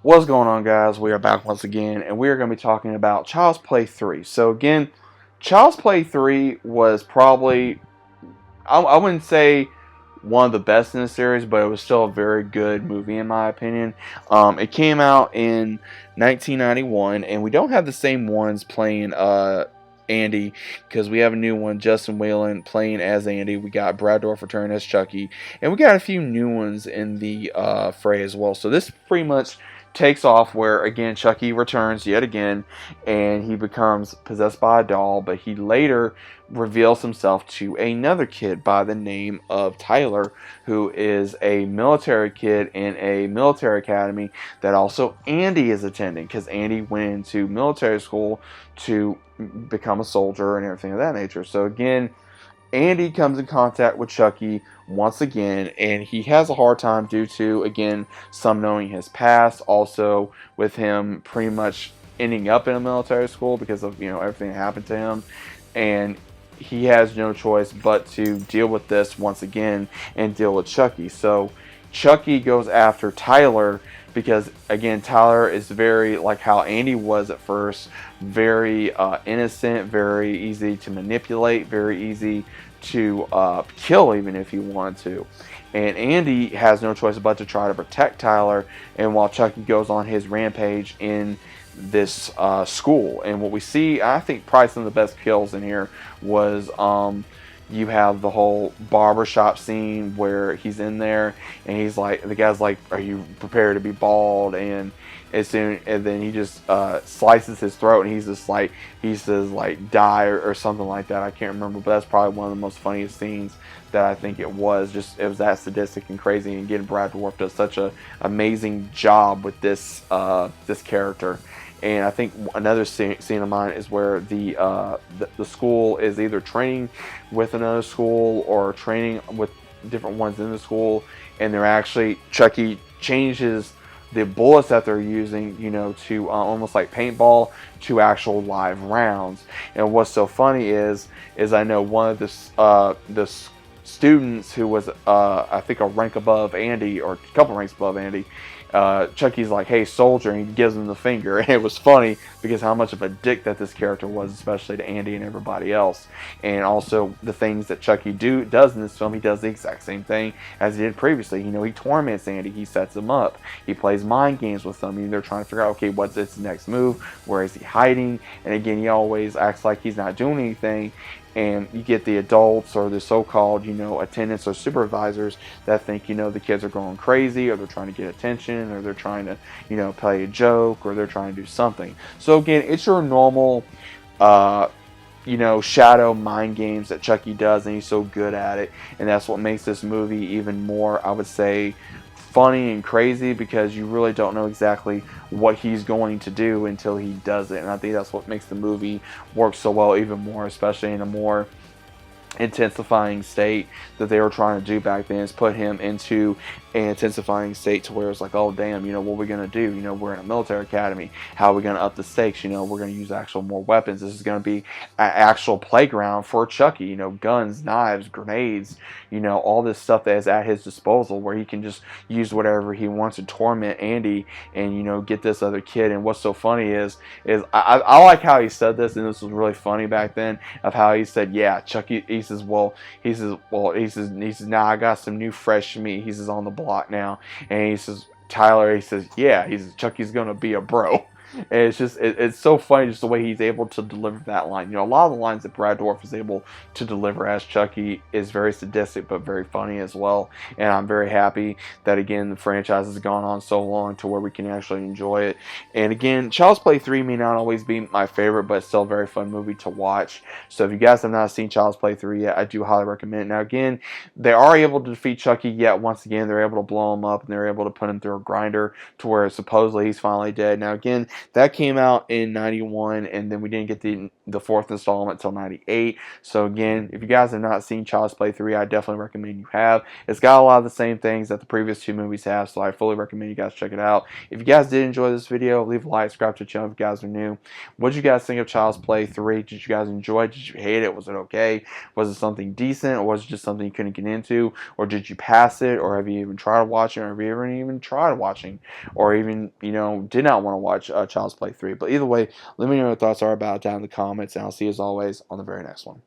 What's going on, guys? We are back once again, and we are going to be talking about Child's Play 3. So, again, Child's Play 3 was probably, I wouldn't say one of the best in the series, but it was still a very good movie, in my opinion. It came out in 1991, and we don't have the same ones playing Andy, because we have a new one, Justin Whalen playing as Andy. We got Brad Dourif returning as Chucky, and we got a few new ones in the fray as well. So this pretty much takes off where, again, Chucky returns yet again, and he becomes possessed by a doll, but he later reveals himself to another kid by the name of Tyler, who is a military kid in a military academy that also Andy is attending, because Andy went into military school to become a soldier and everything of that nature. So again, Andy comes in contact with Chucky once again, and he has a hard time due to, again, some knowing his past, also with him pretty much ending up in a military school because of, everything that happened to him. And he has no choice but to deal with this once again and deal with Chucky. So Chucky goes after Tyler because, again, Tyler is very like how Andy was at first, very innocent, very easy to manipulate, very easy to kill even if he wanted to. And Andy has no choice but to try to protect Tyler, and while Chucky goes on his rampage in this school. And what we see, I think probably some of the best kills in here was you have the whole barbershop scene where he's in there and he's like, the guy's like, are you prepared to be bald? And then he just slices his throat, and he's just like, he says like die or something like that. I can't remember, but that's probably one of the most funniest scenes that I think it was. Just, it was that sadistic and crazy, and again, Brad Dourif does such an amazing job with this this character. And I think another scene of mine is where the school is either training with another school or training with different ones in the school, and they're actually, Chucky changes the bullets that they're using, to almost like paintball, to actual live rounds. And what's so funny is I know one of the students who was I think a rank above Andy, or a couple ranks above Andy, Chucky's like, hey soldier, and he gives him the finger. And it was funny because how much of a dick that this character was, especially to Andy and everybody else. And also the things that Chucky does in this film, he does the exact same thing as he did previously. He torments Andy, he sets him up, he plays mind games with them. They're trying to figure out, okay, what's his next move, where is he hiding? And again, he always acts like he's not doing anything. And you get the adults, or the so-called, attendants or supervisors that think, the kids are going crazy, or they're trying to get attention, or they're trying to, play a joke, or they're trying to do something. So again, it's your normal, shadow mind games that Chucky does, and he's so good at it. And that's what makes this movie even more, I would say, funny and crazy, because you really don't know exactly what he's going to do until he does it. And I think that's what makes the movie work so well even more, especially in a more intensifying state that they were trying to do back then, is put him into an intensifying state to where it's like, oh damn, what are we gonna do? We're in a military academy. How are we gonna up the stakes? We're gonna use actual more weapons. This is gonna be an actual playground for Chucky. Guns, knives, grenades. All this stuff that is at his disposal, where he can just use whatever he wants to torment Andy and get this other kid. And what's so funny is I like how he said this, and this was really funny back then, of how he said, yeah, Chucky. He says, now I got some new fresh meat. He says, on the block now. And he says, Tyler, he says, yeah, Chucky's gonna be a bro. And it's just, it's so funny just the way he's able to deliver that line. A lot of the lines that Brad Dourif is able to deliver as Chucky is very sadistic but very funny as well. And I'm very happy that, again, the franchise has gone on so long to where we can actually enjoy it. And again, Child's Play 3 may not always be my favorite, but it's still a very fun movie to watch. So if you guys have not seen Child's Play 3 yet, I do highly recommend it. Now again, they are able to defeat Chucky yet once again. They're able to blow him up, and they're able to put him through a grinder to where supposedly he's finally dead. Now again, that came out in 91, and then we didn't get the the fourth installment till 98. So again, if you guys have not seen Child's Play 3, I definitely recommend you have. It's got a lot of the same things that the previous two movies have, so I fully recommend you guys check it out. If you guys did enjoy this video, leave a like, subscribe to the channel if you guys are new. What did you guys think of Child's Play 3? Did you guys enjoy it? Did you hate it? Was it okay? Was it something decent, or was it just something you couldn't get into? Or did you pass it? Or have you even tried watching? Or have you ever even tried watching? Or even, did not want to watch Child's Play 3? But either way, let me know what your thoughts are about it down in the comments, and I'll see you as always on the very next one.